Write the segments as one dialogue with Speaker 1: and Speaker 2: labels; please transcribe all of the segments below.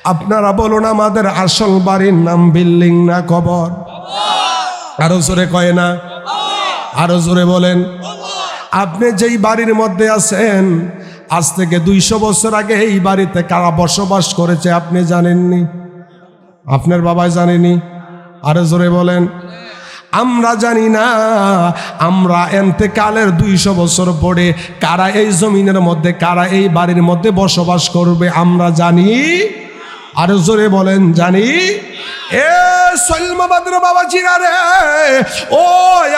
Speaker 1: আপনারা বলুন আমাদের আসল বাড়ির নাম বিল্ডিং না কবর? আরো জোরে কয় না? আরো জোরে বলেন। আপনি যেই বাড়ির মধ্যে আছেন, আজ থেকে 200 বছর আগে এই বাড়িতে কারা বসবাস করেছে আপনি জানেননি? আপনার বাবা জানেনি? আরো জোরে বলেন। আমরা জানি না। আমরা এন্তেকালের 200 বছর পরে কারা এই জমিনের মধ্যে, কারা এই বাড়ির মধ্যে বসবাস করবে আমরা জানি? আরো জোরে বলেন, জানি? এ সলমাবাদের বাবা জিরা রে, ও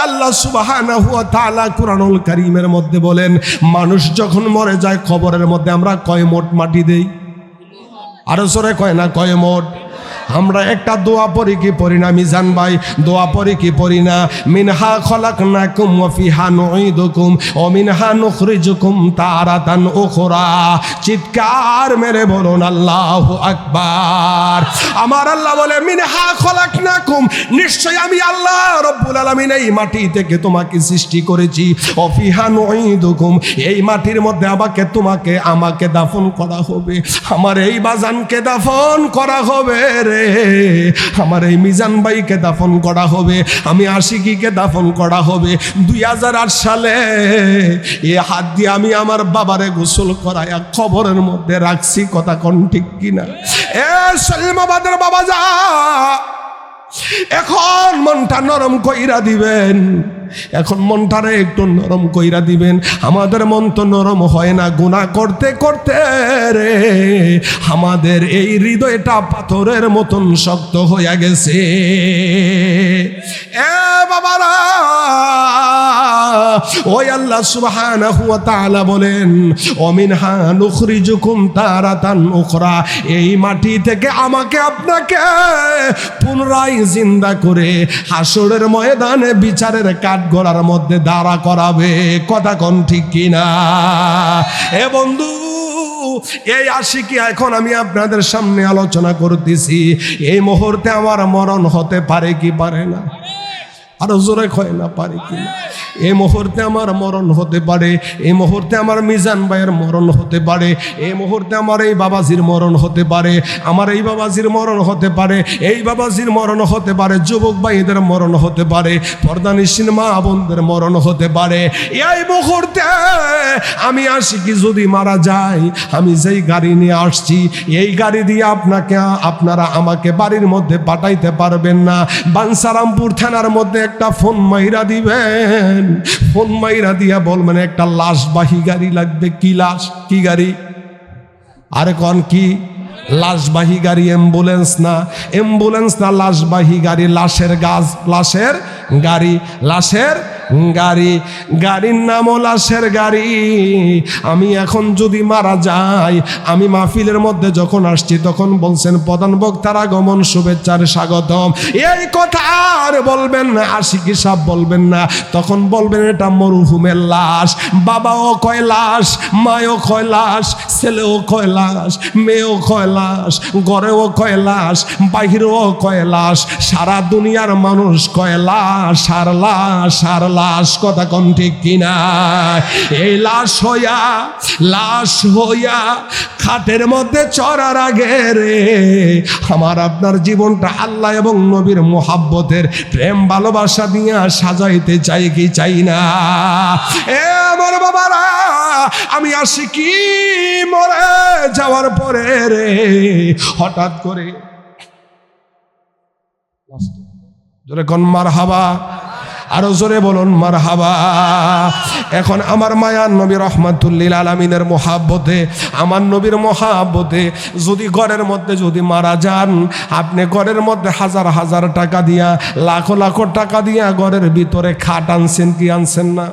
Speaker 1: আল্লাহ সুবহানাহু ওয়া তাআলা কুরআনুল কারীমের মধ্যে বলেন, মানুষ যখন মরে যায় কবরের মধ্যে আমরা কয় মোট মাটি দেই? আরো জোরে কয় না? কয় মোট? আমরা একটা দোয়া পড়ি কি পড়ি না মিজান ভাই? দোয়া পড়ি কি পড়ি না? মিনহা খলাকনাকুম ওয়া ফিহা নুঈদুকুম ওয়া মিনহা নুখরিজুকুম তারাতান উখরা। চিৎকার মেরে বলুন আল্লাহু আকবার। আমার আল্লাহ বলে, মিনহা খলাকনাকুম, নিশ্চয় আমি আল্লাহ রব্বুল আলামিন এই মাটি থেকে তোমাকে সৃষ্টি করেছি। ওয়া ফিহা নুঈদুকুম, এই মাটির মধ্যে আমাকে দাফন করা হবে। আমার এই বাজানকে দাফন করা হবে রে, আমার এই মিজান ভাইকে দাফন করা হবে, আমি আশিকিকে দাফন করা হবে। 2008 সালে এ হাত দিয়ে আমি আমার বাবারে গোসল করায়া কবরের মধ্যে রাখছি। কথা কোন ঠিক কিনা? এ সলমাবাদের বাবা যা, এখন মনটা নরম কইরা দিবেন, এখন মনটারে একটু নরম কইরা দিবেন। আমাদের মন তো নরম হয় না, গুনাহ করতে করতে রে আমাদের এই হৃদয়টা পাথরের মতন শক্ত হয়ে গেছে। এ বাবারা, ওই আল্লাহ সুবহানাহু ওয়া তাআলা বলেন, ওমিনহা নুখরিজুকুম তারাতান উখরা, এই মাটি থেকে আমাকে আপনাকে পুনরায় জিন্দা করে হাসরের ময়দানে বিচারের কাঠগড়ার মধ্যে দাঁড়া করাবে। কথা কোন ঠিক কিনা? এ বন্ধু, এই আশিকি এখন আমি আপনাদের সামনে আলোচনা করতেছি। এই মুহূর্তে আমার মরণ হতে পারে কি পারে না? আরো জোরে কয় না, পারে কি না? এই মুহূর্তে আমার মরণ হতে পারে, এই মুহূর্তে আমার মিজান ভাইয়ের মরণ হতে পারে, এই মুহূর্তে আমার এই বাবাজির মরণ হতে পারে, আমার এই বাবাজির মরণ হতে পারে, এই বাবাজির মরণ হতে পারে, যুবক ভাইদের মরণ হতে পারে, পর্দানিশীন মা বোনদের মরণ হতে পারে। এই মুহূর্তে আমি আশিকি যদি মারা যাই, আমি যেই গাড়ি নিয়ে আসছি এই গাড়ি দিয়ে আপনারা আমাকে বাড়ির মধ্যে পাঠাইতে পারবেন না। বাঞ্ছারামপুর থানার মধ্যে একটা ফোন মাইরা দিবেন, ফোন মাইরা দিয়া বলবেন একটা লাশবাহী গাড়ি লাগবে। কি লাশ? কি গাড়ি? আরে কোন কি? লাশবাহী গাড়ি। অ্যাম্বুলেন্স না, অ্যাম্বুলেন্স না, লাশবাহী গাড়ি। লাশের গাছ, লাশের গাড়ি, লাশের গাড়ি, গাড়ির নামও লাশের গাড়ি। আমি এখন যদি মারা যাই, আমি মাহফিলের মধ্যে যখন আসছি তখন বলছেন প্রধান বক্তার আগমন শুভেচ্ছার স্বাগতম, এই কথা আর বলবেন না, আশিকি সাহেব বলবেন না, তখন বলবেন এটা মরহুমের লাশ। বাবাও কয় লাশ, মায়ও কয় লাশ, ছেলেও কয় লাশ, মেয়েও কয় লাশ, ঘরেও কয় লাশ, বাহিরেও কয় লাশ, সারা দুনিয়ার মানুষ কয় লাশ আর লাশ আর লাশ। কথা কোন ঠিক কিনা? এই লাশ হইয়া খাটের মধ্যে চড়ার আগে রে আমার আপনার জীবনটা আল্লাহ এবং নবীর মোহাব্বতের প্রেম ভালোবাসা দিয়া সাজাইতে চাই কি চাই না? এ আমার বাবারা, আমি আশিকি মরে যাওয়ার পরে রে হঠাৎ করে জোরে কোন মারহাবা, আরো জোরে বলুন মারহাবা। এখন আমার মায়ার নবী রহমাতুল্লিল আলামিনের মোহাব্বতে, আমার নবীর মোহাব্বতে যদি ঘরের মধ্যে যদি মারা যান, আপনি ঘরের মধ্যে হাজার হাজার টাকা দিয়া, লাখো লাখো টাকা দিয়া ঘরের ভিতরে খাট আনছেন কি আনছেন না?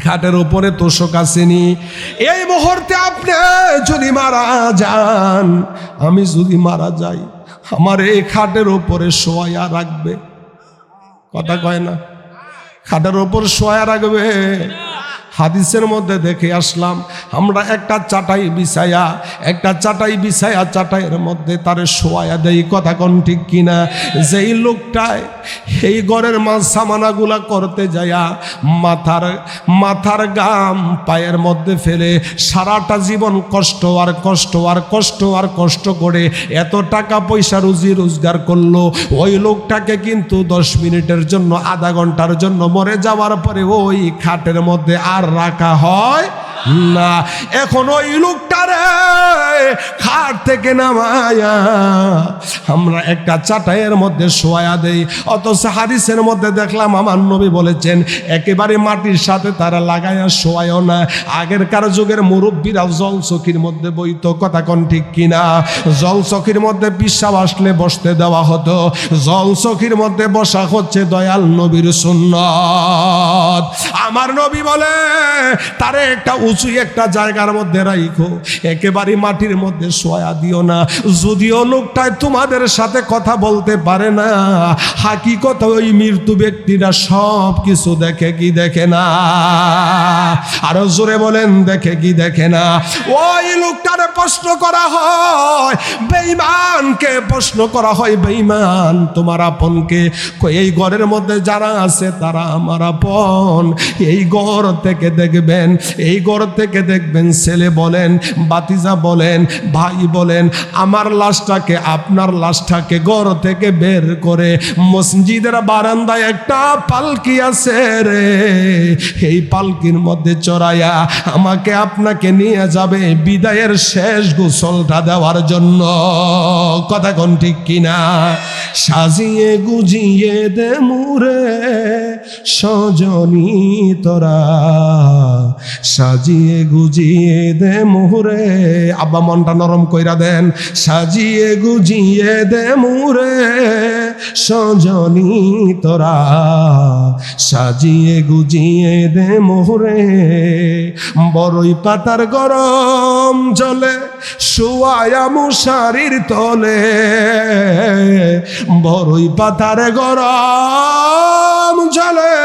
Speaker 1: খাটের উপরে তোষক আসেনি। এই মুহূর্তে আপনি যদি মারা যান, আমি যদি মারা যাই, আমার এই খাটের উপরে শোয়া রাখবে। কথা কয় না? খাটের ওপর শোয়া রাখবে। হাদিসের মধ্যে দেখে আসলাম আমরা একটা চাটাই বিছায়া চাটাইয়ের মধ্যে তারে শোয়ায়া দেই, কথা কোন ঠিক কিনা? যেই লোকটায় এই ঘরের সামানাগুলা করতে যায়া মাথার গাম পায়ের মধ্যে ফেলে সারাটা জীবন কষ্ট করে এত টাকা পয়সা রুজি রোজগার করলো, ওই লোকটাকে কিন্তু 10 মিনিটের জন্য, আধা ঘন্টার জন্য মরে যাওয়ার পরে ওই খাটের মধ্যে আর রাখা হয় না। এখন ওই লোকটারে খাট থেকে নামায়া আমরা একটা চাটাইয়ের মধ্যে শোয়া দেই, অথচ হাদিসের মধ্যে দেখলাম আমার নবী বলেছেন একেবারে মাটির সাথে তারা লাগায়া শোয়ায়ও না। আগেরকার যুগের মুরব্বীরা জল চকির মধ্যে বইতো, কথা কোন ঠিক কিনা? জল চকির মধ্যে পিশাব আসলে বসতে দেওয়া হতো। জল চকির মধ্যে বসা হচ্ছে দয়াল নবীর সুন্নাত। আমার নবী বলে তারে একটা উঁচু একটা জায়গার মধ্যে রাখো, একেবারে মাটির মধ্যে শোয়া দিও না। যদিও লোকটায় তোমাদের সাথে কথা বলতে পারে না, হাকিকত ওই মৃত্যু ব্যক্তিরা সব কিছু দেখে কি দেখে না? আরো জোরে বলেন, দেখে কি দেখে না? ওই লোকটারে প্রশ্ন করা হয়, বেঈমানকে প্রশ্ন করা হয়, বেঈমান তোমার আপনকে? এই ঘরের মধ্যে যারা আছে তারা আমার আপন। এই ঘর থেকে দেখবেন ছেলে বলেন, বাতিজা বলেন, ভাই বলেন, আমার লাশটাকে আপনার লাশটাকে ঘর থেকে বের করে মসজিদের বারান্দায় একটা পালকি আছে রে, এই পালকির মধ্যে চড়াইয়া আমাকে আপনাকে নিয়ে যাবে বিদায়ের শেষ গোসলটা দেওয়ার জন্য, কথা কোন ঠিক কিনা? সাজিয়ে গুজিয়ে দে মুরে সজনী তোরা, সাজিয়ে গুজিয়ে দে মুরে, আব্বা মনটা নরম কইরা দেন, সাজিয়ে গুজিয়ে দে মুরে সজনী তোরা, সাজিয়ে গুজিয়ে দে মোহরে, বড়ই পাতার গরম জলে শুয়ায়া মশারির তলে, বড়ই পাতার গরম জলে,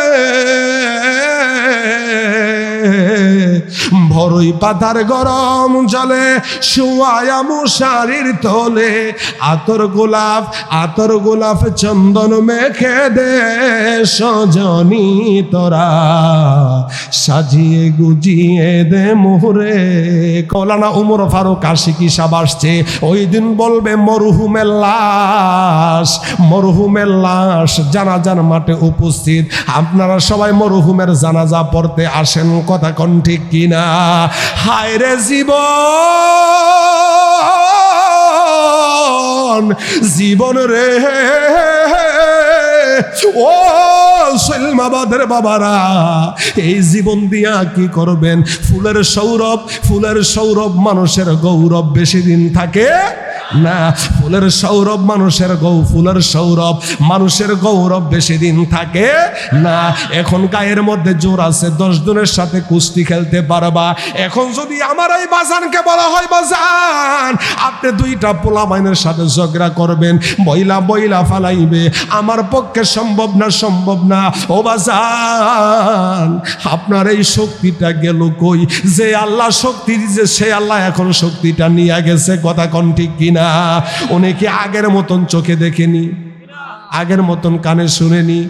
Speaker 1: বড়ই পাতার গরম জলে শুয়ায়া মশারির তলে, আতর গোলাপ চন্দন মেখে দে সজনী তোরা, সাজিয়ে গুজিয়ে দে মোহরে। কওলানা উমর ফারুক আশিকি সাহেব আসছে, ওই দিন বলবে মরহুমের লাশ জানাজার মাঠে উপস্থিত, আপনারা সবাই মরহুমের জানাজা পড়তে আসেন, কথা কোন ঠিক কিনা? হায় রে জীবন রে, ও সলমাবাদের বাবারা, এই জীবন দিয়া কি করবেন? ফুলের সৌরভ মানুষের গৌরব বেশি দিন থাকে না। ফুলের সৌরভ মানুষের গৌরব বেশি দিন থাকে না। এখন গায়ের মধ্যে জোর আছে, 10 জনের সাথে কুস্তি খেলতে পারবা। এখন যদি আমার এই বাজানকে বলা হয়, বাজান আপনি 2টা পোলা মাইনের সাথে ঝগড়া করবেন, বইলা ফালাইবে, আমার পক্ষে সম্ভব না। ও বাজান, আপনার এই শক্তিটা গেল কই? যে আল্লাহ শক্তি দিয়েছে সে আল্লাহ এখন শক্তিটা নিয়ে গেছে, কথা কোন ঠিক কিনা? উনি কি আগের মতন চোখে দেখেনি, আগের মতন কানে শুনেনি,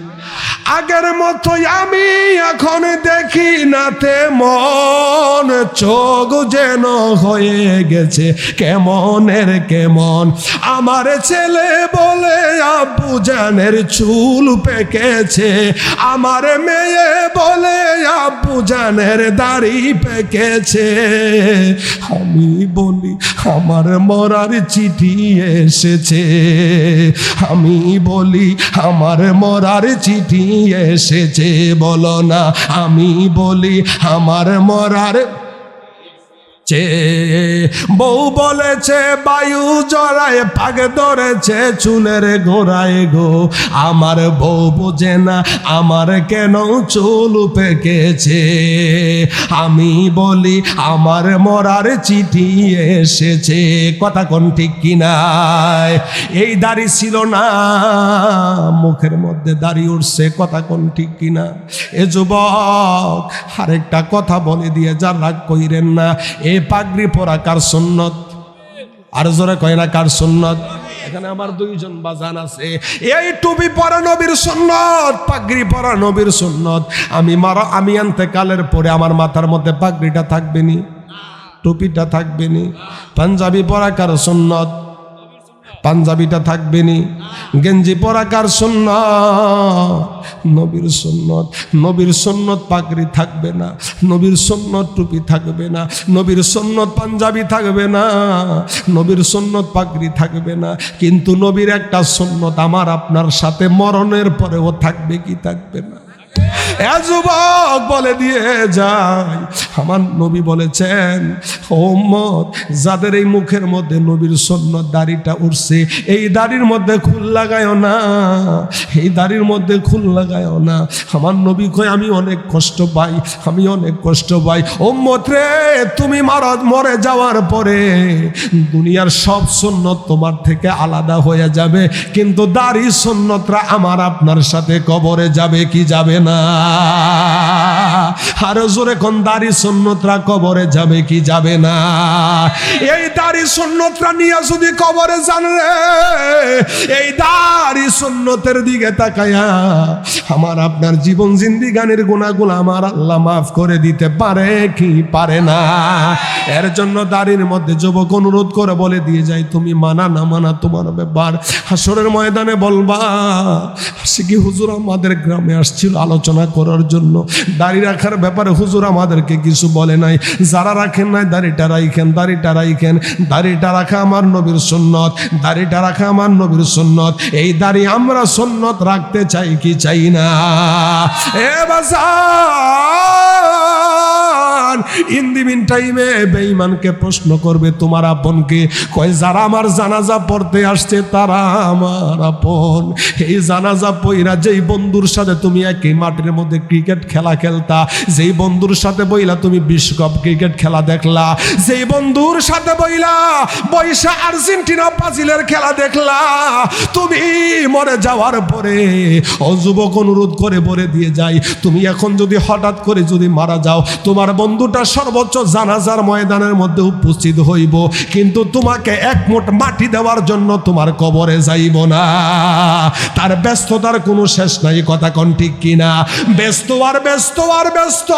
Speaker 1: আগের মতোই আমি এখন দেখি নাতে মন, চোখ যেন হয়ে গেছে কেমনের কেমন। আমার ছেলে বলে আব্বু জানের চুল পেকেছে, আমার মেয়ে বলে আব্বু জানের দাড়ি পেকেছে। আমি বলি আমার মরার চিঠি এসেছে, আমি বলি আমার মরার চিঠি এসেছে, বলো না। আমি বলি আমার মরার, বউ বলেছে বায়ু জড়ায় পাক ধরেছে চুলের গোড়ায় গো, আমার বউ বোঝে না আমার কেন চুল পেকেছে। আমি বলি আমার মরার চিঠি এসেছে। কথা কোন ঠিক কিনা? এই দাড়ি ছিল না, মুখের মধ্যে দাড়ি উঠছে। কথা কোন ঠিক কিনা? এ যুবক আরেকটা কথা বলে দিয়ে যা রাগ কইরেন না, এই পাগড়ি পরা কার সুন্নত? আর জোরে কয় না কার সুন্নত? এখানে আমার দুইজন বাজান আছে। এই টুপি পরা নবীর সুন্নত, পাগড়ি পরা নবীর সুন্নত। আমি ইন্তেকালের পরে আমার মাথার মধ্যে পাগড়িটা থাকবে নি, টুপিটা থাকবে নি। পাঞ্জাবি পরা কার সুন্নত? পাঞ্জাবিটা থাকবে নি। গেঞ্জি পরা কার সুন্নত? নবীর সুন্নত। নবীর সুন্নত পাগড়ি থাকবে না, নবীর সুন্নত টুপি থাকবে না, নবীর সুন্নত পাঞ্জাবি থাকবে না, নবীর সুন্নত পাগড়ি থাকবে না। কিন্তু নবীর একটা সুন্নত আমার আপনার সাথে মরণের পরেও থাকবে কি থাকবে না? এ যুবক বলে দিয়ে যায়, আমার নবী বলেছেন ও উম্মত, যাদের এই মুখের মধ্যে নবীর সুন্নত দাড়িটা উঠছে, এই দাড়ির মধ্যে খুল লাগায়ও না, এই দাড়ির মধ্যে খুল লাগায়ও না। আমার নবী কয় আমি অনেক কষ্ট পাই, আমি অনেক কষ্ট পাই। উম্মত রে, তুমি মরে যাওয়ার পরে দুনিয়ার সব সুন্নত তোমার থেকে আলাদা হয়ে যাবে, কিন্তু দাড়ি সুন্নতরা আমার আপনার সাথে কবরে যাবে কি যাবে না? আর জোরে কোন দাড়ি সুন্নতরা কবরে যাবে কি যাবে না? এই দাড়ি সুন্নতরা নিয়ে যদি কবরে যান রে, এই দাড়ি সুন্নতের দিকে তাকায়া আমার আপনার জীবন জিন্দিগানির গুনাহগুলো আমার আল্লাহ মাফ করে দিতে পারে কি পারে না? এর জন্য দাড়ির মধ্যে যুবক অনুরোধ করে বলে দিয়ে যায়, তুমি মানা না মানা তোমার ব্যাপার। হাসরের ময়দানে বলবা সে কি হুজুর আমাদের গ্রামে আসছিল আলোচনা করার জন্য, দাড়ি রাখার ব্যাপারে হুজুর আমাদেরকে কিছু বলে নাই। যারা রাখেন নাই দাড়িটা রাখেন, দাড়িটা রাখেন। দাড়িটা রাখা আমার নবীর সুন্নত, দাড়িটা রাখা আমার নবীর সুন্নত। এই দাড়ি আমরা সুন্নত রাখতে চাই কি চাই না? এ বাজার ইন দি মিন টাইমে বেঈমানকে প্রশ্ন করবে তোমার আপনকে, কয় যারা আমার জানাজা পড়তে আসছে তারা আমার আপন। এই জানাজা পইরা যেই বন্ধুর সাথে তুমি একই মাঠের মধ্যে ক্রিকেট খেলা খেলতা, যেই বন্ধুর সাথে বইলা তুমি বিশ্বকাপ ক্রিকেট খেলা দেখলা, যেই বন্ধুর সাথে বইসা আর্জেন্টিনা ব্রাজিলের খেলা দেখলা, তুমি মরে যাওয়ার পরে ও যুবক অনুরোধ করে বলে দিয়ে যাই, তুমি এখন যদি হঠাৎ করে যদি মারা যাও, তোমার বন্ধুটা সর্বোচ্চ জানাজার ময়দানের মধ্যে উপস্থিত হইব, কিন্তু তোমাকে এক মুঠ মাটি দেওয়ার জন্য তোমার কবরে যাইব না। তার ব্যস্ততার কোনো শেষ নাই। কথা কোন ঠিক কিনা? ব্যস্ত আর ব্যস্ত আর ব্যস্ত।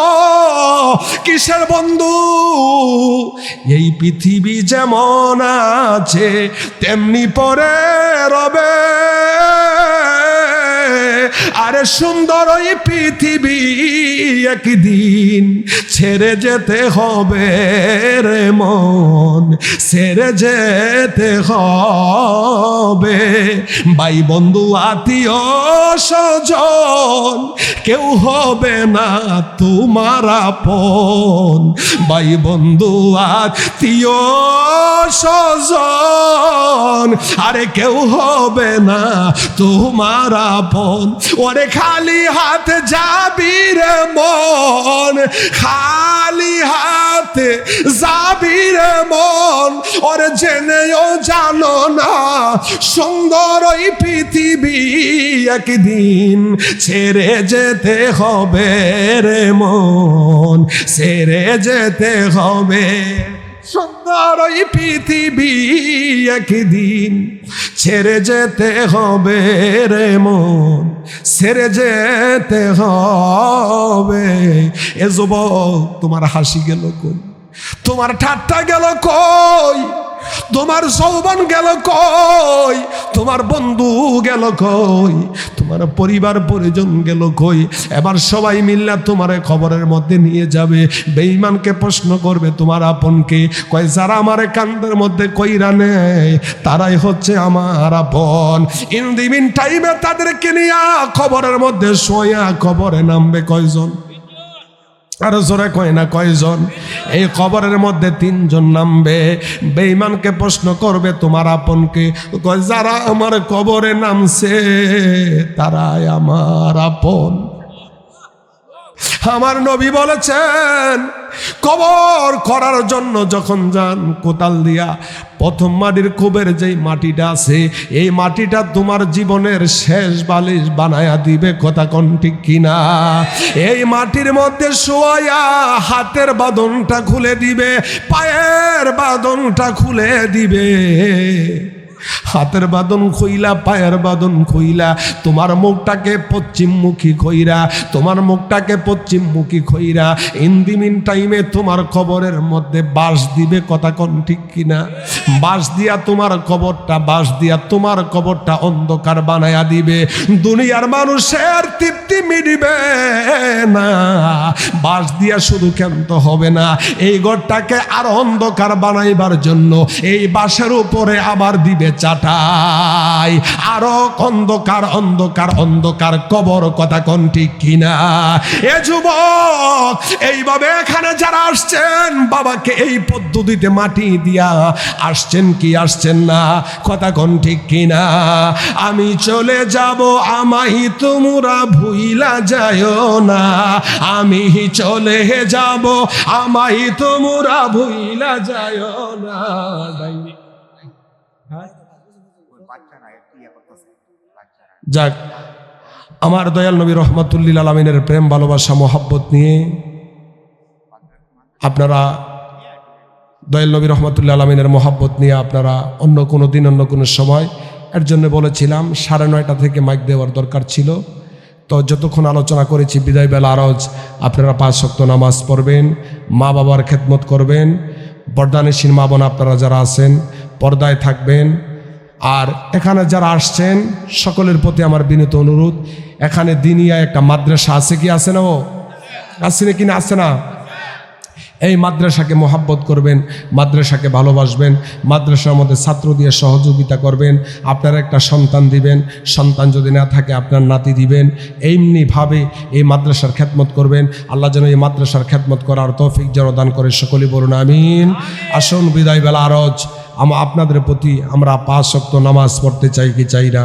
Speaker 1: কিসের বন্ধু? এই পৃথিবী যেমন আছে তেমনি পরে রবে, আরে সুন্দর ওই পৃথিবী একদিন ছেড়ে যেতে হবে রে মন, ছেড়ে যেতে হবে। ভাই বন্ধু আত্মীয় স্বজন কেউ হবে না তোমার আপন। ভাই বন্ধু আত্মীয় স্বজন আরে কেউ হবে না তোমার আপন। ওরে খালি হাতে যাবি রে মন, খালি হাতে যাবি রে মন। ওরে জেনেও জানো না সুন্দর ওই পৃথিবী একদিন ছেড়ে যেতে হবে রে মন, ছেড়ে যেতে হবে। সুন্দর ওই পৃথিবী একদিন ছেড়ে যেতে হবে রে মন, ছেড়ে যেতে হবে। এ যুবক তোমার হাসি গেল কই? তোমার ঠাট্টা গেল কই? তোমার যৌবন গেল কই? তোমার বন্ধু গেল কই? তোমার পরিবার পরিজন গেল কই? এবার সবাই মিল্লা তোমার খবরের মধ্যে নিয়ে যাবে। বেঈমানকে প্রশ্ন করবে তোমার আপনকে, কয় যারা আমার কান্দের মধ্যে কইরা নেয় তারাই হচ্ছে আমার আপন। ইন দি মিন টাইমে তাদেরকে নিয়ে খবরের মধ্যে শোয়া খবরে নামবে কয়জন? আর জোরে কয় না কয়জন? এই কবরের মধ্যে তিনজন নামবে। বেঈমানকে প্রশ্ন করবে তোমার আপনকে, কয় যারা আমার কবরে নামছে তারাই আমার আপন। আমার নবী বলেছেন কবর করার জন্য যখন যান কোদাল দিয়া প্রথম মাটির কুবের যেই মাটিটা আছে এই মাটিটা তোমার জীবনের শেষ বালিশ বানায়া দিবে, কথা কোন ঠিক কিনা? এই মাটির মধ্যে শোয়া হাতের বাঁধনটা খুলে দিবে, পায়ের বাঁধনটা খুলে দিবে। হাতের বাঁধন খুইলা, পায়ের বাঁধন খুইলা, তোমার মুখটাকে পশ্চিমমুখী কইরা, তোমার মুখটাকে পশ্চিমমুখী কইরা ইন দি মিন টাইমে তোমার কবরের মধ্যে বাঁশ দিবে, কথা কোন ঠিক কিনা? বাঁশ দিয়া তোমার কবরটা, বাঁশ দিয়া তোমার কবরটা অন্ধকার বানায়া দিবে। দুনিয়ার মানুষের তৃপ্তি মিটবে না, বাঁশ দিয়া শুধু ক্ষান্ত হবে না, এই ঘরটাকে আর অন্ধকার বানাইবার জন্য এই বাঁশের উপরে আবার দিবে চাটাই, আরো অন্ধকার অন্ধকার অন্ধকার কবর, কথা কোন ঠিক কিনা? এ যুবক, এইভাবে এখানে যারা আসছেন বাবাকে এই পদ্ধতিতে মাটি দিয়া আসছেন কি আসছেন না, কথা কোন ঠিক কিনা? আমি চলে যাব আমাই তোমরা ভুইলা যায়ও না, আমি চলে যাব আমাই তোমরা ভুইলা যায়ও না। যাক, আমার দয়াল নবী রহমাতুল্লিল আলামিনের প্রেম ভালোবাসা মোহাব্বত নিয়ে আপনারা, দয়াল নবী রহমাতুল্লিল আলামিনের মোহাব্বত নিয়ে আপনারা অন্য কোনো দিন অন্য কোনো সময়, এর জন্য বলেছিলাম 9:30 থেকে মাইক দেওয়ার দরকার ছিল। তো যতক্ষণ আলোচনা করেছি বিদায় বেলা আরজ আপনারা 5 ওয়াক্ত নামাজ পড়বেন, মা বাবার খেদমত করবেন, পর্দানিসীন মা বোন আপনারা যারা আছেন পর্দায় থাকবেন। আর এখানে যারা আসছেন সকলের প্রতি আমার বিনীত অনুরোধ, এখানে দিনিয়া একটা মাদ্রাসা আছে কি আছে না? ও আছে নাকি না? আছে না? এই মাদ্রাসাকে মোহাব্বত করবেন, মাদ্রাসাকে ভালোবাসবেন, মাদ্রাসার মধ্যে ছাত্র দিয়ে সহযোগিতা করবেন। আপনার একটা সন্তান দিবেন, সন্তান যদি না থাকে আপনার নাতি দিবেন। এমনিভাবে এই মাদ্রাসার খেদমত করবেন। আল্লাহ যেন এই মাদ্রাসার খেদমত করার তৌফিক যেন দান করে, সকলেই বলুন আমিন। আসুন বিদায় বেলা আরজ আপনাদের প্রতি আমরা 5 ওয়াক্ত নামাজ পড়তে চাই কি চাই না?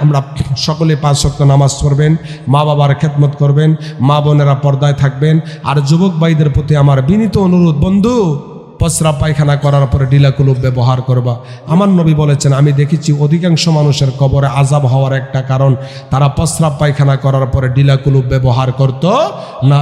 Speaker 1: আমরা সকলে 5 ওয়াক্ত নামাজ পড়বেন, মা বাবার খেদমত করবেন, মা বোনেরা পর্দায় থাকবেন। আর যুবক ভাইদের প্রতি আমার বিনীত অনুরোধ, বন্ধু পসরা পায়খানা করার পরে ডিলা কুলুপ ব্যবহার করবা। আমার নবী বলেছেন, আমি দেখেছি অধিকাংশ মানুষের কবরে আযাব হওয়ার একটা কারণ তারা পসরা পায়খানা করার পরে ডিলা কুলুপ ব্যবহার করতো না।